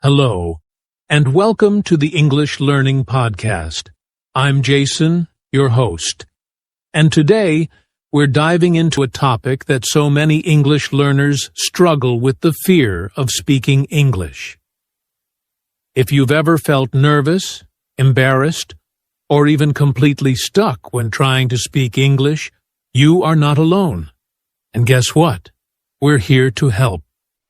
Hello, and welcome to the English Learning Podcast. I'm Jason, your host, and today we're diving into a topic that so many English learners struggle with: the fear of speaking English. If you've ever felt nervous, embarrassed, or even completely stuck when trying to speak English, you are not alone. And guess what? We're here to help.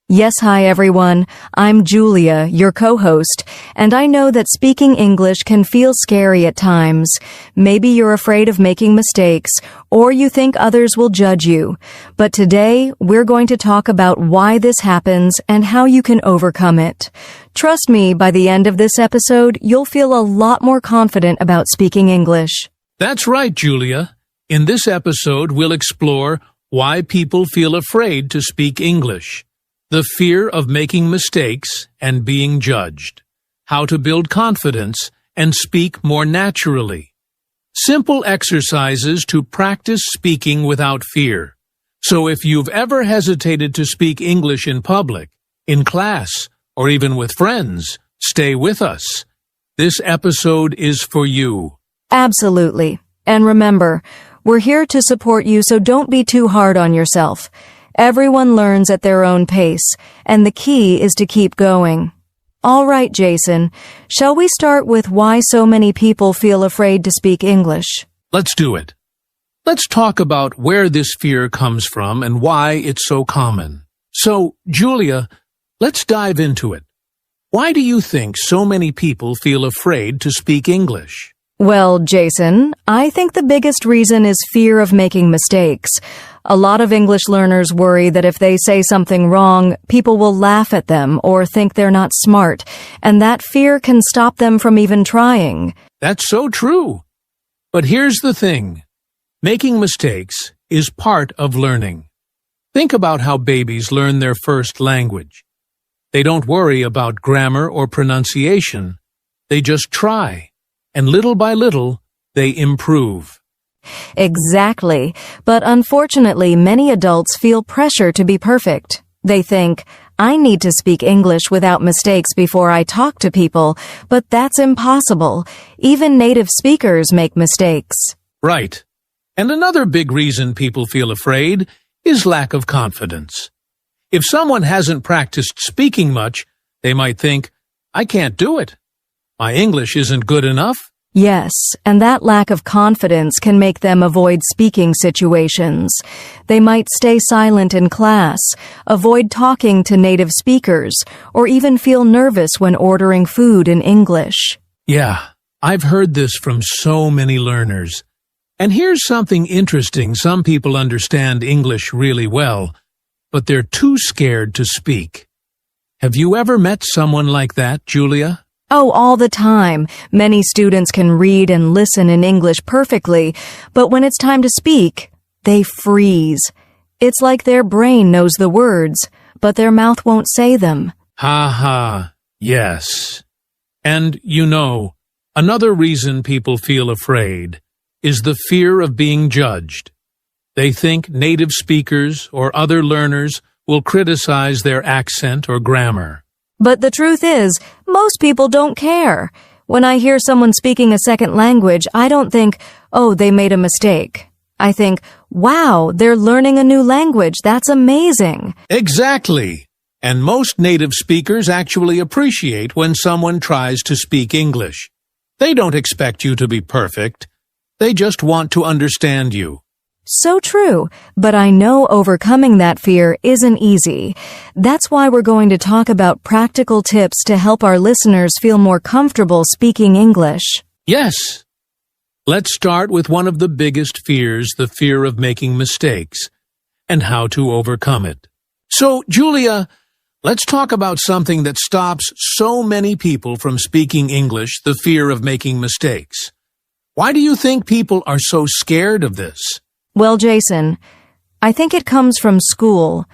Yes, hi everyone. I'm Julia, your co-host, and I know that speaking English can feel scary at times. Maybe you're afraid of making mistakes, or you think others will judge you. But today, we're going to talk about why this happens and how you can overcome it. Trust me, by the end of this episode, you'll feel a lot more confident about speaking English. That's right, Julia. In this episode, we'll explore why people feel afraid to speak English, the fear of making mistakes and being judged, how to build confidence and speak more naturally, simple exercises to practice speaking without fear. So if you've ever hesitated to speak English in public, in class, or even with friends, stay with us. This episode is for you. Absolutely. And remember, we're here to support you, so don't be too hard on yourself. Everyone learns at their own pace, and the key is to keep going. All right, Jason, shall we start with why so many people feel afraid to speak English? Let's do it. Let's talk about where this fear comes from and why it's so common. So, Julia, let's dive into it. Why do you think so many people feel afraid to speak English? Well, Jason, I think the biggest reason is fear of making mistakes. A lot of English learners worry that if they say something wrong, people will laugh at them or think they're not smart, and that fear can stop them from even trying. That's so true. But here's the thing. Making mistakes is part of learning. Think about how babies learn their first language. They don't worry about grammar or pronunciation. They just try. And little by little, they improve. Exactly. But unfortunately, many adults feel pressure to be perfect. They think, I need to speak English without mistakes before I talk to people, but that's impossible. Even native speakers make mistakes. Right. And another big reason people feel afraid is lack of confidence. If someone hasn't practiced speaking much, they might think, I can't do it. My English isn't good enough. Yes, and that lack of confidence can make them avoid speaking situations. They might stay silent in class, avoid talking to native speakers, or even feel nervous when ordering food in English. Yeah, I've heard this from so many learners. And here's something interesting. Some people understand English really well, but they're too scared to speak. Have you ever met someone like that, Julia? Oh, all the time. Many students can read and listen in English perfectly, but when it's time to speak, they freeze. It's like their brain knows the words, but their mouth won't say them. Ha ha, yes. And another reason people feel afraid is the fear of being judged. They think native speakers or other learners will criticize their accent or grammar. But the truth is, most people don't care. When I hear someone speaking a second language, I don't think, oh, they made a mistake. I think, wow, they're learning a new language. That's amazing. Exactly. And most native speakers actually appreciate when someone tries to speak English. They don't expect you to be perfect. They just want to understand you. So true, but I know overcoming that fear isn't easy. That's why we're going to talk about practical tips to help our listeners feel more comfortable speaking English. Yes. Let's start with one of the biggest fears, the fear of making mistakes, and how to overcome it. So, Julia, let's talk about something that stops so many people from speaking English, the fear of making mistakes. Why do you think people are so scared of this? Well, Jason, I think it comes from school.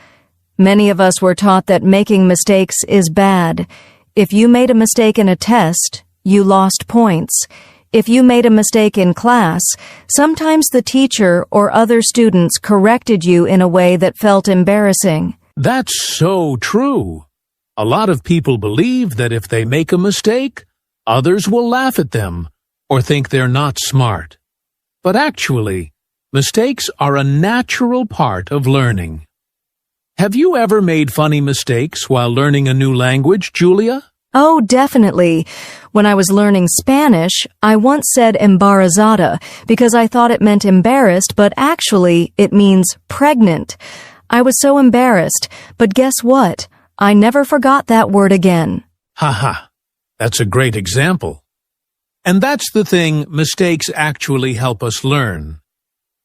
Many of us were taught that making mistakes is bad. If you made a mistake in a test, you lost points. If you made a mistake in class, sometimes the teacher or other students corrected you in a way that felt embarrassing. That's so true. A lot of people believe that if they make a mistake, others will laugh at them or think they're not smart. But actually, mistakes are a natural part of learning. Have you ever made funny mistakes while learning a new language, Julia? Oh, definitely. When I was learning Spanish, I once said embarazada because I thought it meant embarrassed, but actually it means pregnant. I was so embarrassed, but guess what? I never forgot that word again. Haha, that's a great example. And that's the thing, mistakes actually help us learn.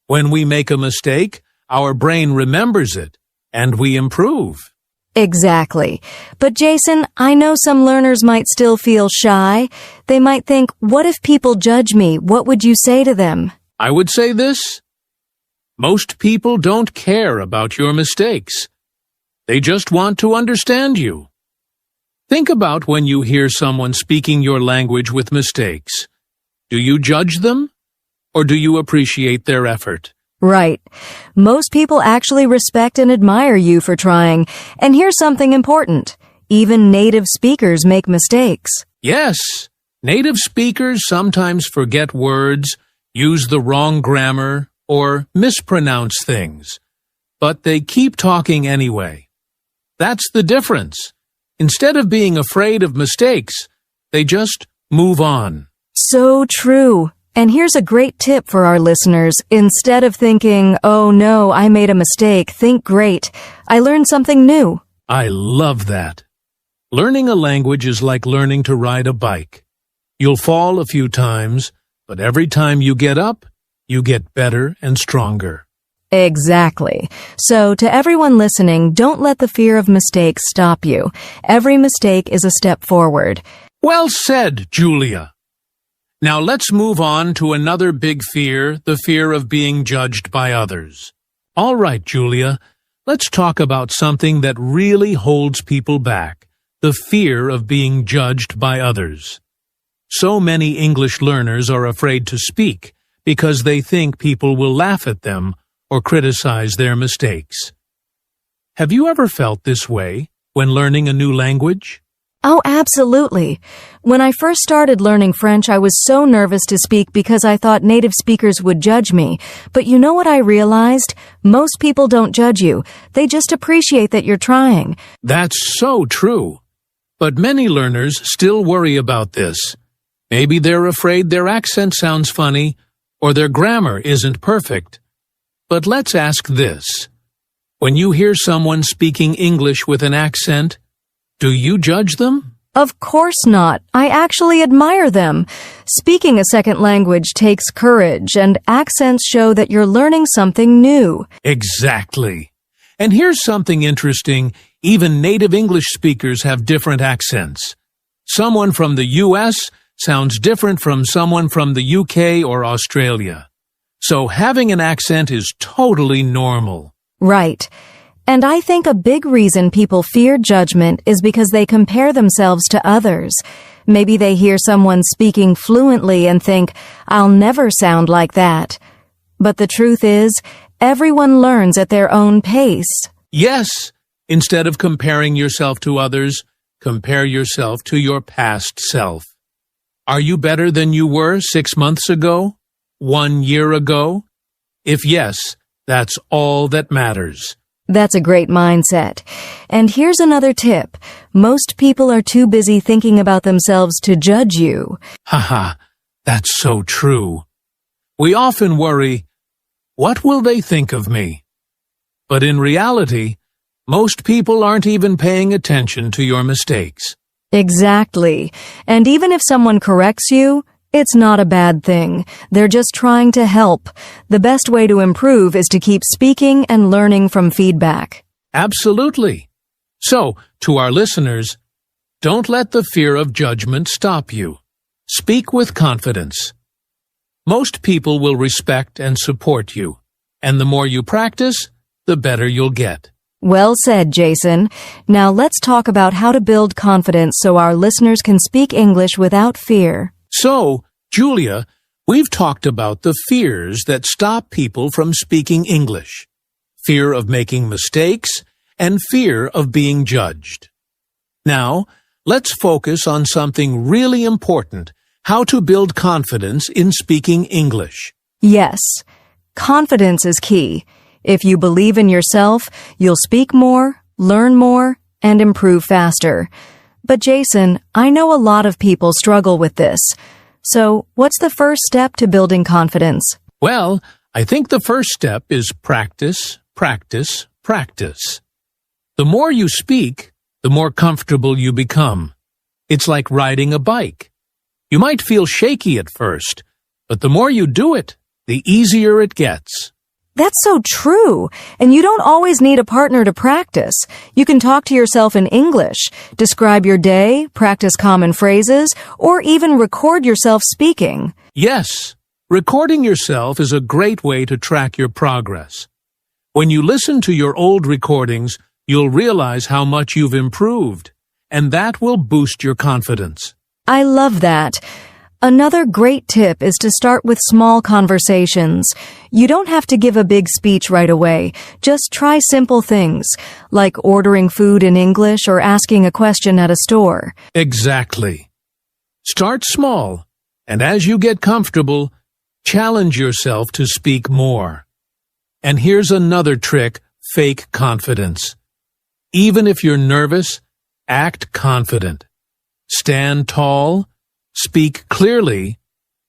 When we make a mistake, our brain remembers it, and we improve. Exactly. But Jason, I know some learners might still feel shy. They might think, what if people judge me? What would you say to them? I would say this. Most people don't care about your mistakes. They just want to understand you. Think about when you hear someone speaking your language with mistakes. Do you judge them, or do you appreciate their effort? Right. Most people actually respect and admire you for trying. And here's something important. Even native speakers make mistakes. Yes, native speakers sometimes forget words, use the wrong grammar, or mispronounce things. But they keep talking anyway. That's the difference. Instead of being afraid of mistakes, they just move on. So true. And here's a great tip for our listeners. Instead of thinking, oh no, I made a mistake, think great. I learned something new. I love that. Learning a language is like learning to ride a bike. You'll fall a few times, but every time you get up, you get better and stronger. Exactly. So, to everyone listening, don't let the fear of mistakes stop you. Every mistake is a step forward. Well said, Julia. Now let's move on to another big fear, the fear of being judged by others. All right, Julia, let's talk about something that really holds people back, the fear of being judged by others. So many English learners are afraid to speak because they think people will laugh at them or criticize their mistakes. Have you ever felt this way when learning a new language? Oh, absolutely. When I first started learning French, I was so nervous to speak because I thought native speakers would judge me. But you know what I realized? Most people don't judge you. They just appreciate that you're trying. That's so true. But many learners still worry about this. Maybe they're afraid their accent sounds funny or their grammar isn't perfect. But let's ask this. When you hear someone speaking English with an accent, do you judge them? Of course not. I actually admire them. Speaking a second language takes courage, and accents show that you're learning something new. Exactly. And here's something interesting. Even native English speakers have different accents. Someone from the U.S. sounds different from someone from the UK or Australia. So having an accent is totally normal. Right. And I think a big reason people fear judgment is because they compare themselves to others. Maybe they hear someone speaking fluently and think, I'll never sound like that. But the truth is, everyone learns at their own pace. Yes. Instead of comparing yourself to others, compare yourself to your past self. Are you better than you were 6 months ago? 1 year ago? If yes, that's all that matters. That's a great mindset. And here's another tip. Most people are too busy thinking about themselves to judge you. Haha, that's so true. We often worry, what will they think of me? But in reality, most people aren't even paying attention to your mistakes. Exactly. And even if someone corrects you, it's not a bad thing. They're just trying to help. The best way to improve is to keep speaking and learning from feedback. Absolutely. So, to our listeners, don't let the fear of judgment stop you. Speak with confidence. Most people will respect and support you, and the more you practice, the better you'll get. Well said, Jason. Now let's talk about how to build confidence so our listeners can speak English without fear. So, Julia, we've talked about the fears that stop people from speaking English. Fear of making mistakes and fear of being judged. Now, let's focus on something really important: how to build confidence in speaking English. Yes, confidence is key. If you believe in yourself, you'll speak more, learn more, and improve faster. But Jason, I know a lot of people struggle with this. So, what's the first step to building confidence? Well, I think the first step is practice, practice, practice. The more you speak, the more comfortable you become. It's like riding a bike. You might feel shaky at first, but the more you do it, the easier it gets. That's so true. And you don't always need a partner to practice. You can talk to yourself in English, describe your day, practice common phrases, or even record yourself speaking. Yes, recording yourself is a great way to track your progress. When you listen to your old recordings, you'll realize how much you've improved, and that will boost your confidence. I love that. Another great tip is to start with small conversations. You don't have to give a big speech right away. Just try simple things, like ordering food in English or asking a question at a store. Exactly. Start small, and as you get comfortable, challenge yourself to speak more. And here's another trick: fake confidence. Even if you're nervous, act confident. Stand tall, speak clearly,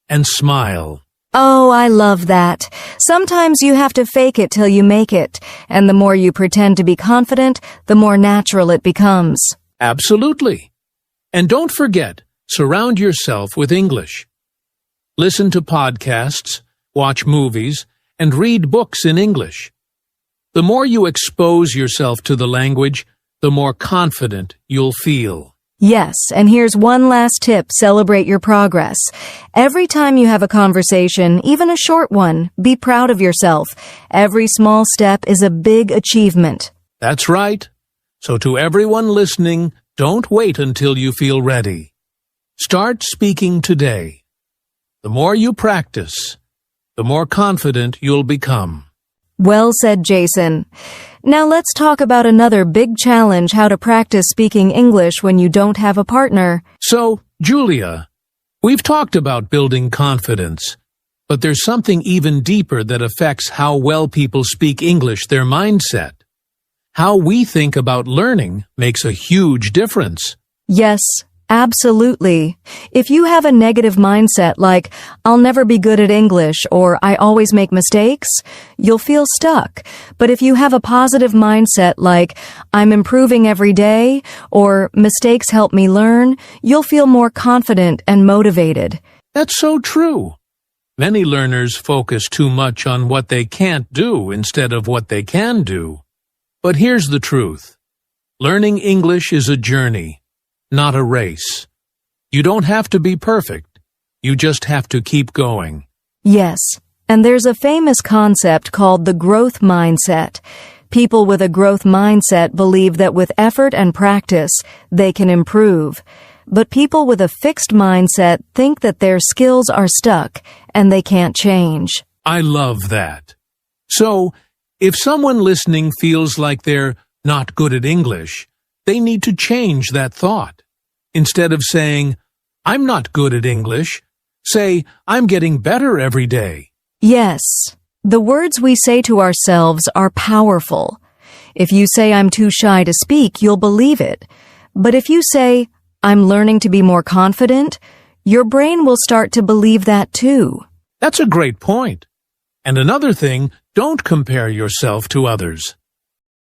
and smile. Oh, I love that. Sometimes you have to fake it till you make it, and the more you pretend to be confident, the more natural it becomes. Absolutely. And don't forget, surround yourself with English. Listen to podcasts, watch movies, and read books in English. The more you expose yourself to the language, the more confident you'll feel. Yes, and here's one last tip: celebrate your progress. Every time you have a conversation, even a short one, be proud of yourself. Every small step is a big achievement. That's right. So to everyone listening, don't wait until you feel ready. Start speaking today. The more you practice, the more confident you'll become. Well said, Jason. Now let's talk about another big challenge: how to practice speaking English when you don't have a partner. So, Julia, we've talked about building confidence, but there's something even deeper that affects how well people speak English: their mindset. How we think about learning makes a huge difference. Yes, absolutely. If you have a negative mindset like, "I'll never be good at English," or "I always make mistakes," you'll feel stuck. But if you have a positive mindset like, "I'm improving every day," or "mistakes help me learn," you'll feel more confident and motivated. That's so true. Many learners focus too much on what they can't do instead of what they can do. But here's the truth. Learning English is a journey, not a race. You don't have to be perfect. You just have to keep going. Yes, and there's a famous concept called the growth mindset. People with a growth mindset believe that with effort and practice, they can improve. But people with a fixed mindset think that their skills are stuck and they can't change. I love that. So, if someone listening feels like they're not good at English, they need to change that thought. Instead of saying, "I'm not good at English," say, "I'm getting better every day." Yes, the words we say to ourselves are powerful. If you say, "I'm too shy to speak," you'll believe it. But if you say, "I'm learning to be more confident," your brain will start to believe that too. That's a great point. And another thing, don't compare yourself to others.